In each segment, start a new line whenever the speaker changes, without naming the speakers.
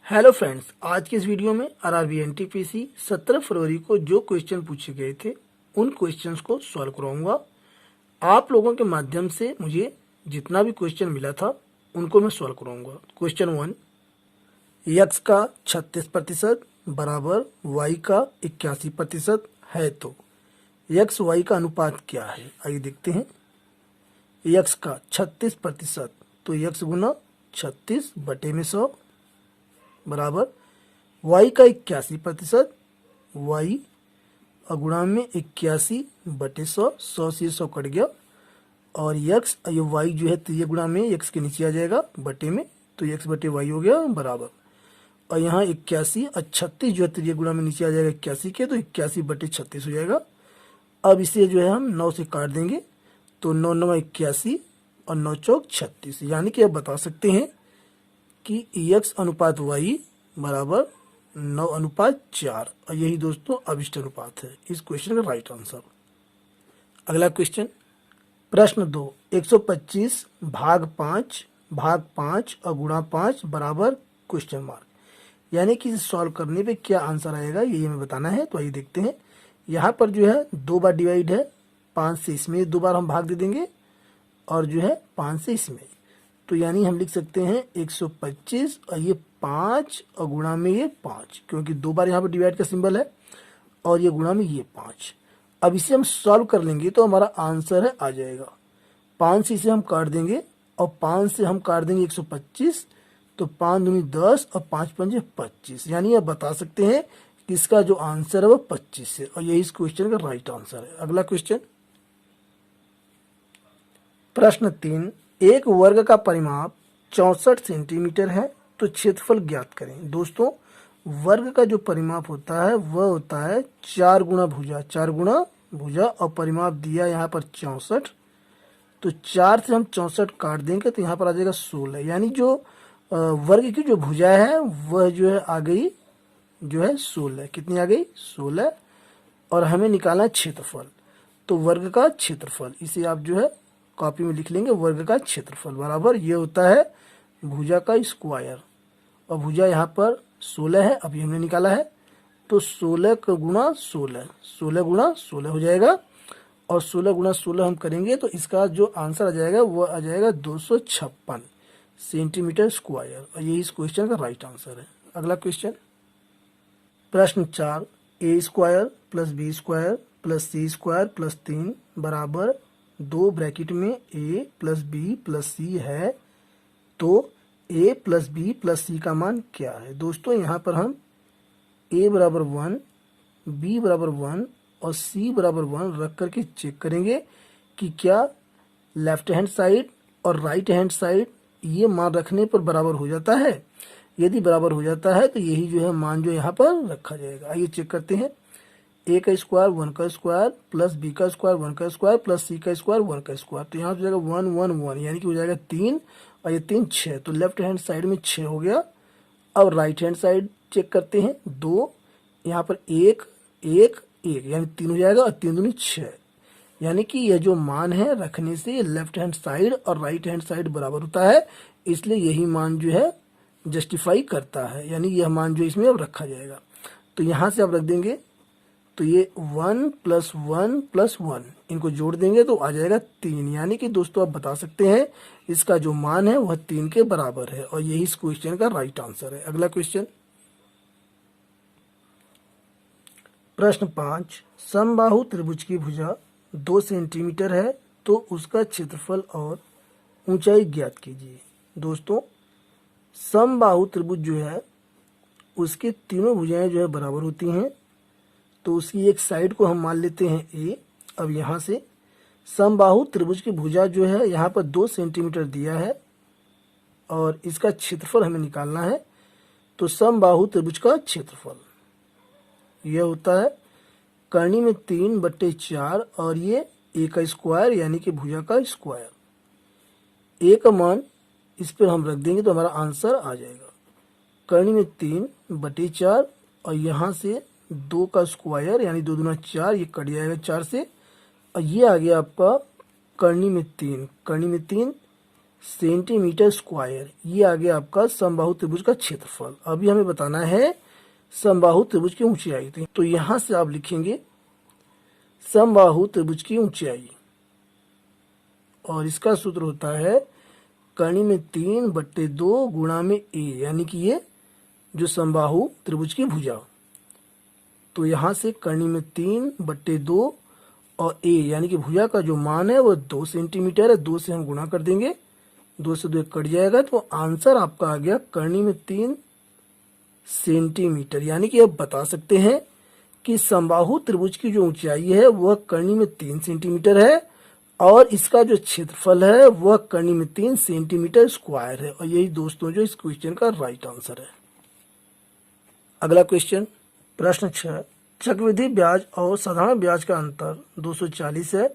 Hello friends, आज के इस वीडियो में आरआरबी एनटीपीसी 17 फरवरी को जो क्वेश्चन पूछे गए थे उन क्वेश्चंस को सॉल्व कराऊंगा। आप लोगों के माध्यम से मुझे जितना भी क्वेश्चन मिला था उनको मैं सॉल्व कराऊंगा। क्वेश्चन 1, यक्स का 36% बराबर वाई का 81% है तो यक्स वाई का अनुपात क्या है। आइए देखते हैं। यक्स का 36% तो यक्स गुना 36 बटे में 100 बराबर वाई का 81%, वाई गुणा में 81 बटे 100, 100 से 100 कट गया और यक्स ये वाई जो है तो ये गुणा में यक्स के नीचे आ जाएगा बटे में, तो यक्स बटे वाई हो गया बराबर। और यहाँ 81 और 36 जो है तो ये गुणा में नीचे आ जाएगा 81 के, तो 81 बटे 36 हो जाएगा। अब इसे जो है हम 9 से काट देंगे तो 9 9 81 और 9 चौक 36, यानी कि आप बता सकते हैं कि यक्स अनुपात वाई बराबर 9:4 और यही दोस्तों अभिष्ट अनुपात है इस क्वेश्चन का राइट आंसर। अगला क्वेश्चन, प्रश्न 2, 125 भाग 5 और गुणा 5 बराबर क्वेश्चन मार्क, यानी कि सॉल्व करने पे क्या आंसर आएगा ये हमें बताना है। तो आइए देखते हैं। यहाँ पर जो है 2 बार डिवाइड है, 5 से इसमें 2 बार हम भाग दे देंगे और जो है 5 से इसमें, तो यानी हम लिख सकते हैं 125 और ये 5 और गुणा में ये 5, क्योंकि 2 बार यहाँ पर डिवाइड का सिंबल है और ये गुणा में ये 5। अब इसे हम सॉल्व कर लेंगे तो हमारा आंसर है आ जाएगा 5 से इसे हम काट देंगे और 5 से हम काट देंगे 125, तो 5 दूनी 10 और 5 पंजे 25, यानी आप बता सकते हैं कि इसका जो आंसर है वो 25 है और यही इस क्वेश्चन का राइट आंसर है। अगला क्वेश्चन, प्रश्न 3, एक वर्ग का परिमाप 64 सेंटीमीटर है तो क्षेत्रफल ज्ञात करें। दोस्तों, वर्ग का जो परिमाप होता है वह होता है 4 गुना भुजा, 4 गुना भुजा और परिमाप दिया यहाँ पर 64, तो 4 से हम 64 काट देंगे तो यहाँ पर आ जाएगा 16, यानी जो वर्ग की जो भुजा है वह जो है आ गई जो है 16। कितनी आ गई? 16। और हमें निकालना है क्षेत्रफल, तो वर्ग का क्षेत्रफल इसे आप जो है कॉपी में लिख लेंगे। वर्ग का क्षेत्रफल बराबर ये होता है भुजा का स्क्वायर, और भुजा यहाँ पर 16 है, अभी हमने निकाला है, तो 16 का गुणा 16, 16 गुणा 16 हो जाएगा और 16 गुणा 16 हम करेंगे तो इसका जो आंसर आ जाएगा वो आ जाएगा 256 सेंटीमीटर स्क्वायर और यही इस क्वेश्चन का राइट आंसर है। अगला क्वेश्चन, प्रश्न 4, A square plus B square plus C square plus 3 बराबर 2 ब्रैकेट में A plus B plus C है तो A plus B plus C का मान क्या है। दोस्तों, यहाँ पर हम ए बराबर 1, बी बराबर 1 और सी बराबर 1 रख करके चेक करेंगे कि क्या लेफ्ट हैंड साइड और राइट हैंड साइड ये मान रखने पर बराबर हो जाता है। यदि बराबर हो जाता है तो यही जो है मान जो यहाँ पर रखा जाएगा। आइए चेक करते हैं। ए का स्क्वायर 1 का स्क्वायर प्लस बी का स्क्वायर 1 का स्क्वायर प्लस सी का स्क्वायर 1 का स्क्वायर, तो यहाँ हो जाएगा 1 1 1, यानी कि हो जाएगा 3 और ये 3 6, तो लेफ्ट हैंड साइड में 6 हो गया। अब राइट हैंड साइड चेक करते हैं, 2 यहाँ पर 1 1 1 यानी 3 हो जाएगा और 3 दूनी 6, यानी कि यह जो मान है रखने से लेफ्ट हैंड साइड और राइट हैंड साइड बराबर होता है, इसलिए यही मान जो है जस्टिफाई करता है, यानी यह मान जो इसमें अब रखा जाएगा। तो यहाँ से आप रख देंगे तो ये 1 + 1 + 1 इनको जोड़ देंगे तो आ जाएगा 3, यानी कि दोस्तों आप बता सकते हैं इसका जो मान है वह 3 के बराबर है और यही इस क्वेश्चन का राइट आंसर है। अगला क्वेश्चन, प्रश्न 5, समबाहु त्रिभुज की भुजा 2 सेंटीमीटर है तो उसका क्षेत्रफल और ऊंचाई ज्ञात कीजिए। दोस्तों, समबाहु त्रिभुज जो है उसके तीनों भुजाएं जो है बराबर होती हैं, तो उसकी एक साइड को हम मान लेते हैं ए। अब यहाँ से समबाहु त्रिभुज की भुजा जो है यहाँ पर 2 सेंटीमीटर दिया है और इसका क्षेत्रफल हमें निकालना है, तो समबाहु त्रिभुज का क्षेत्रफल यह होता है कर्णी में 3 बटे 4 और ये ए का स्क्वायर यानी कि भुजा का स्क्वायर। ए का मान इस पर हम रख देंगे तो हमारा आंसर आ जाएगा कर्णी में 3 बटे 4 और यहाँ से 2 का स्क्वायर यानी 2 दूना 4, ये कट जाएगा 4 से और ये आ गया आपका कर्णी में 3, कर्णी में 3 सेंटीमीटर स्क्वायर। ये आ गया आपका समबाहु त्रिभुज का क्षेत्रफल। अभी हमें बताना है समबाहु त्रिभुज की ऊंचाई। तो यहां से आप लिखेंगे समबाहु त्रिभुज की ऊंचाई, और इसका सूत्र होता है कर्णी में 3/2 गुणा में ए, यानी कि ये जो समबाहु त्रिभुज की भुजा। तो यहाँ से कर्णी में 3/2 और ए यानी कि भुजा का जो मान है वो 2 सेंटीमीटर है। 2 से हम गुणा कर देंगे, 2 से 2 कट जाएगा, तो आंसर आपका आ गया कर्णी में 3 सेंटीमीटर। यानी कि आप बता सकते हैं कि समबाहु त्रिभुज की जो ऊंचाई है वह कर्णी में 3 सेंटीमीटर है, और इसका जो क्षेत्रफल है वह कर्णी में 3 सेंटीमीटर स्क्वायर है। और यही दोस्तों जो इस क्वेश्चन का राइट आंसर है। अगला क्वेश्चन, प्रश्न 6, चक्रवृद्धि ब्याज और साधारण ब्याज का अंतर 240 है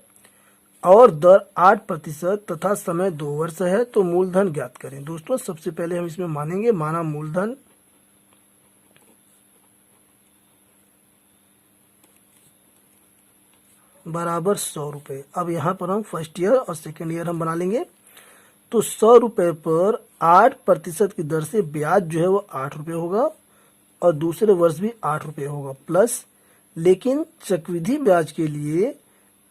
और दर 8% तथा समय 2 वर्ष है, तो मूलधन ज्ञात करें। दोस्तों सबसे पहले हम इसमें मानेंगे, माना मूलधन बराबर 100 रुपये। अब यहाँ पर हम फर्स्ट ईयर और सेकेंड ईयर हम बना लेंगे। तो 100 रुपये पर 8% की दर से ब्याज जो है वो 8 रुपये होगा, और दूसरे वर्ष भी 8 रुपये होगा प्लस। लेकिन चक्रवृद्धि ब्याज के लिए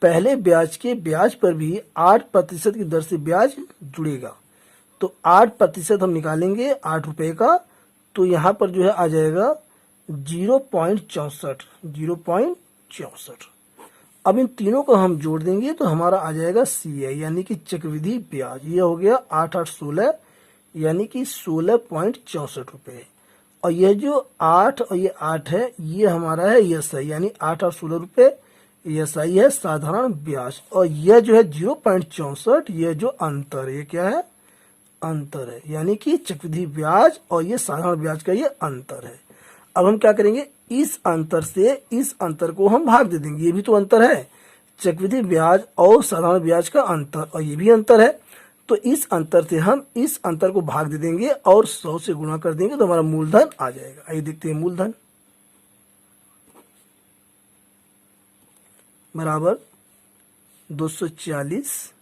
पहले ब्याज के ब्याज पर भी 8% की दर से ब्याज जुड़ेगा। तो 8% हम निकालेंगे 8 रुपये का, तो यहाँ पर जो है आ जाएगा 0.64। अब इन तीनों को हम जोड़ देंगे तो हमारा आ जाएगा CI, यानी कि चक्रवृद्धि ब्याज। ये हो गया 8 8 16, यानी कि 16.64 रुपये। और यह जो 8 और ये 8 है, ये हमारा है SI, यानी 8 8 16 रुपये SI है साधारण ब्याज। और यह जो है 0.64, यह जो अंतर है, ये क्या है, अंतर है, यानी कि चक्रवृद्धि ब्याज और ये साधारण ब्याज का ये अंतर है। अब हम क्या करेंगे, इस अंतर से इस अंतर को हम भाग दे देंगे। ये भी तो अंतर है, चक्रवृद्धि ब्याज और साधारण ब्याज का अंतर, और ये भी अंतर है। तो इस अंतर से हम इस अंतर को भाग दे देंगे और 100 से गुणा कर देंगे, तो हमारा मूलधन आ जाएगा। आइए देखते हैं, मूलधन बराबर 240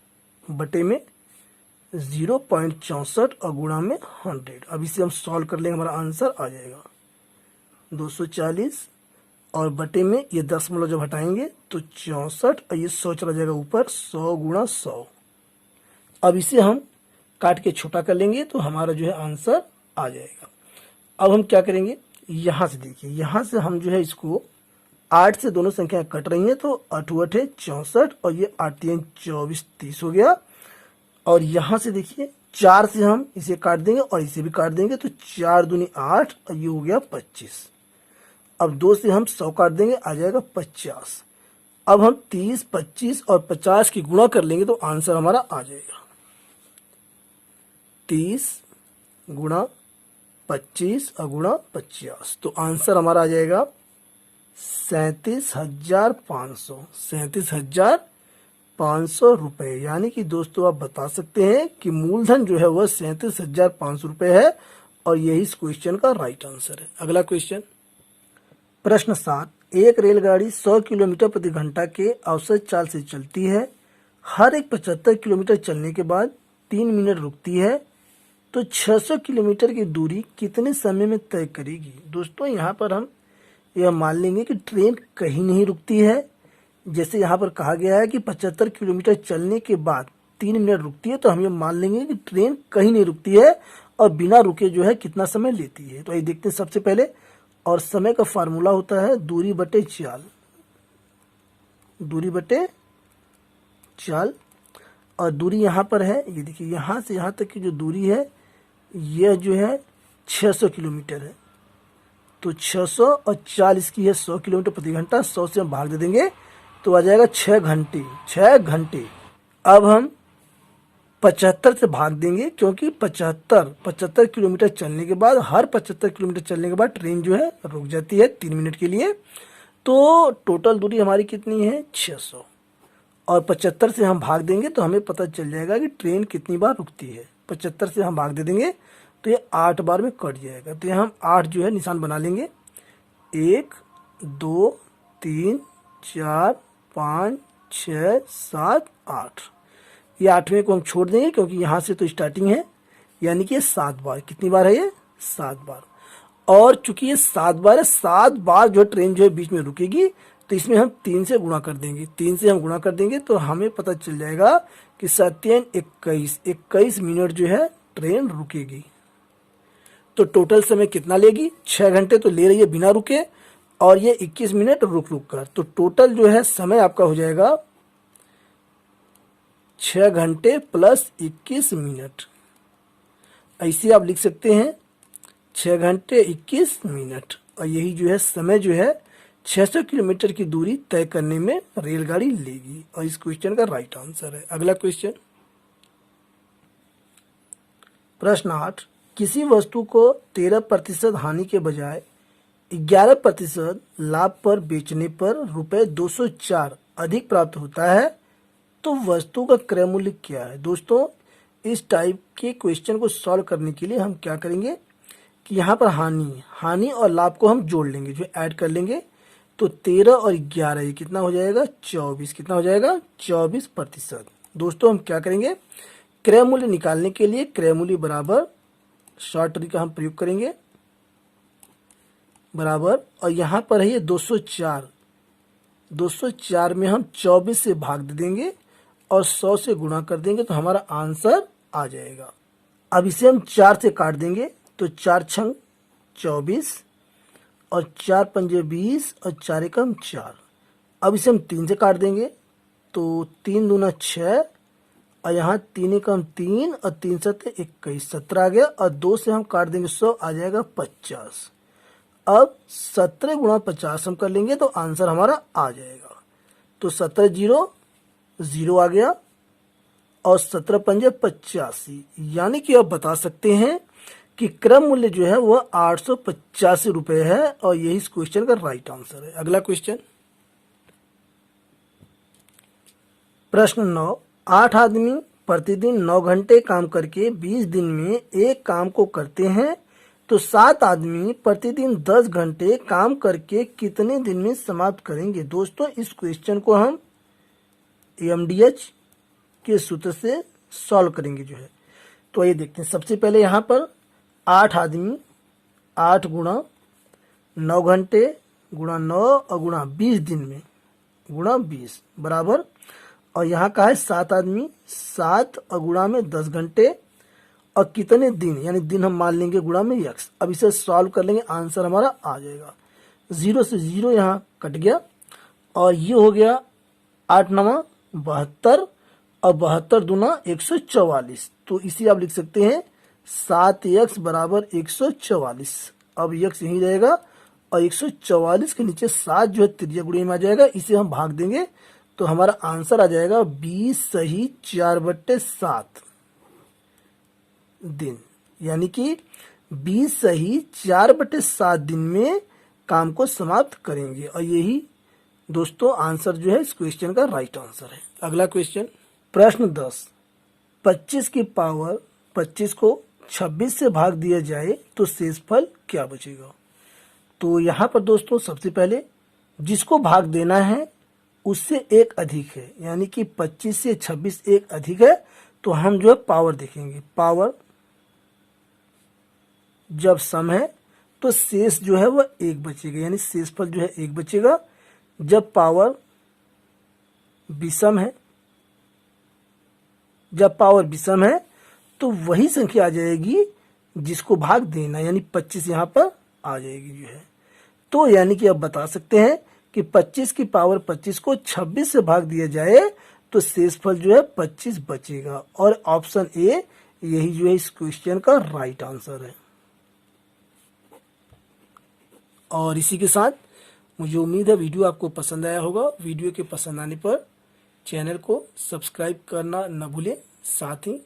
बटे में 0.64 और गुणा में 100। अब इसे हम सॉल्व कर लेंगे, हमारा आंसर आ जाएगा 240 और बटे में ये 10 जब हटाएंगे तो 64, और ये 100 चला जाएगा ऊपर, 100 गुणा 100। अब इसे हम काट के छोटा कर लेंगे तो हमारा जो है आंसर आ जाएगा। अब हम क्या करेंगे, यहाँ से देखिए, यहाँ से हम जो है इसको 8 से दोनों संख्या कट रही हैं, तो 8 8 है 64, और ये 8 3 24 30 हो गया। और यहाँ से देखिए 4 से हम इसे काट देंगे और इसे भी काट देंगे, तो 4 दूनी 8, और ये हो गया 25। अब 2 से हम 100 काट देंगे, आ जाएगा 50। अब हम 30, 25 और 50 की गुणा कर लेंगे तो आंसर हमारा आ जाएगा 30 गुणा 25 और गुणा 50। तो आंसर हमारा आ जाएगा 37,500, 37,500 रुपये। यानी कि दोस्तों आप बता सकते हैं कि मूलधन जो है वह 37,500 रुपये है, और यही इस क्वेश्चन का राइट आंसर है। अगला क्वेश्चन, प्रश्न 7, एक रेलगाड़ी 100 किलोमीटर प्रति घंटा के औसत चाल से चलती है। हर एक 75 किलोमीटर चलने के बाद 3 मिनट रुकती है, तो 600 किलोमीटर की दूरी कितने समय में तय करेगी। दोस्तों यहाँ पर हम यह मान लेंगे कि ट्रेन कहीं नहीं रुकती है। जैसे यहाँ पर कहा गया है कि 75 किलोमीटर चलने के बाद 3 मिनट रुकती है, तो हम ये मान लेंगे कि ट्रेन कहीं नहीं रुकती है और बिना रुके जो है कितना समय लेती है। तो ये देखते हैं सबसे पहले, और समय का फार्मूला होता है दूरी बटे चाल, दूरी बटे चाल। और दूरी यहाँ पर है, ये देखिए यहाँ से यहाँ तक की जो दूरी है यह जो है 600 किलोमीटर है। तो 600 और 40 की है 100 किलोमीटर प्रति घंटा, 100 से हम भाग दे देंगे तो आ जाएगा 6 घंटे, 6 घंटे। अब हम 75 से भाग देंगे, क्योंकि 75 किलोमीटर चलने के बाद, हर 75 किलोमीटर चलने के बाद ट्रेन जो है रुक जाती है 3 मिनट के लिए। तो टोटल दूरी हमारी कितनी है 600, और 75 से हम भाग देंगे तो हमें पता चल जाएगा कि ट्रेन कितनी बार रुकती है। 75 से हम भाग दे देंगे तो ये 8 बार में कट जाएगा। तो यहाँ हम 8 जो है निशान बना लेंगे, 1 2 3 4 5 6 7 8। ये 8वें को हम छोड़ देंगे क्योंकि यहाँ से तो स्टार्टिंग है, यानी कि ये 7 बार। कितनी बार है ये? 7 बार। और चूंकि ये 7 बार है, 7 बार जो ट्रेन जो है बीच में रुकेगी, तो इसमें हम 3 से गुणा कर देंगे। 3 से हम गुणा कर देंगे तो हमें पता चल जाएगा कि 7 21 मिनट जो है ट्रेन रुकेगी। तो टोटल समय कितना लेगी? 6 घंटे तो ले रही है बिना रुके, और ये 21 मिनट रुक रुक कर। तो टोटल जो है समय आपका हो जाएगा 6 घंटे प्लस 21 मिनट। ऐसे आप लिख सकते हैं 6 घंटे 21 मिनट। और यही जो है समय जो है 600 किलोमीटर की दूरी तय करने में रेलगाड़ी लेगी। और इस क्वेश्चन का राइट आंसर है। अगला क्वेश्चन, प्रश्न 8, किसी वस्तु को 13% हानि के बजाय 11% लाभ पर बेचने पर रुपए 204 अधिक प्राप्त होता है, तो वस्तु का क्रय मूल्य क्या है? दोस्तों, इस टाइप के क्वेश्चन को सॉल्व करने के लिए हम क्या करेंगे कि यहाँ पर हानि और लाभ को हम जोड़ लेंगे, जो ऐड कर लेंगे। तो 13 और 11 ये कितना हो जाएगा? 24। कितना हो जाएगा? 24%। दोस्तों, हम क्या करेंगे, क्रय मूल्य निकालने के लिए क्रय मूल्य बराबर शॉर्ट ट्रिक का हम प्रयोग करेंगे, बराबर, और यहाँ पर है ये 204। 204 में हम 24 से भाग दे देंगे और 100 से गुणा कर देंगे तो हमारा आंसर आ जाएगा। अब इसे हम 4 से काट देंगे, तो 4 छंग 24 और 4 पंजे 20 और 4 एकम 4। अब इसे हम 3 से काट देंगे, तो 3 दूना 6 और यहाँ 3 एकम 3 और 3 सत्ते 21, 17 आ गया। और 2 से हम काट देंगे 100, आ जाएगा 50। अब 17 गुणा 50 हम कर लेंगे तो आंसर हमारा आ जाएगा। तो 17 0 आ गया और 17 पंजे 85, यानी कि आप बता सकते हैं कि क्रम मूल्य जो है वह 885 रुपए है। और यही इस क्वेश्चन का राइट आंसर है। अगला क्वेश्चन, प्रश्न 9, 8 आदमी प्रतिदिन 9 घंटे काम करके 20 दिन में एक काम को करते हैं, तो 7 आदमी प्रतिदिन 10 घंटे काम करके कितने दिन में समाप्त करेंगे? दोस्तों, इस क्वेश्चन को हम MDH के सूत्र से सॉल्व करेंगे जो है। तो ये देखते हैं, सबसे पहले यहाँ पर 8 आदमी, 8 गुणा 9 घंटे गुणा 9 और गुणा 20 दिन में गुणा 20 बराबर, और यहाँ का है 7 आदमी, 7 और गुणा में 10 घंटे और कितने दिन, यानी दिन हम मान लेंगे गुणा में x। अब इसे सॉल्व कर लेंगे, आंसर हमारा आ जाएगा। 0 से 0 यहाँ कट गया और ये हो गया 8 9 72 और 72 दूना 144। तो इसी आप लिख सकते हैं 7x बराबर 144। अब x यहीं रहेगा और 144 के नीचे 7 जो है त्रिज्या गुणे में आ जाएगा, इसे हम भाग देंगे तो हमारा आंसर आ जाएगा 20 सही 4/7 दिन, यानी कि 20 सही 4/7 दिन में काम को समाप्त करेंगे। और यही दोस्तों आंसर जो है इस क्वेश्चन का राइट आंसर है। अगला क्वेश्चन, प्रश्न 10, 25 की पावर 25 को 26 से भाग दिया जाए तो शेषफल क्या बचेगा? तो यहाँ पर दोस्तों सबसे पहले जिसको भाग देना है उससे एक अधिक है, यानी कि 25 से 26 एक अधिक है, तो हम जो है पावर देखेंगे। पावर जब सम है तो शेष जो है वह एक बचेगा, यानी शेषफल जो है एक बचेगा। जब पावर विषम है, जब पावर विषम है तो वही संख्या आ जाएगी जिसको भाग देना, यानी 25 यहाँ पर आ जाएगी जो है। तो यानी कि अब बता सकते हैं कि 25 की पावर 25 को 26 से भाग दिया जाए तो शेषफल जो है 25 बचेगा। और ऑप्शन ए यही जो है इस क्वेश्चन का राइट आंसर है। और इसी के साथ मुझे उम्मीद है वीडियो आपको पसंद आया होगा। वीडियो के पसंद आने पर चैनल को सब्सक्राइब करना न भूलें, साथ ही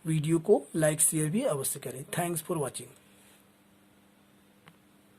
वीडियो को लाइक शेयर भी अवश्य करें। Thanks for watching.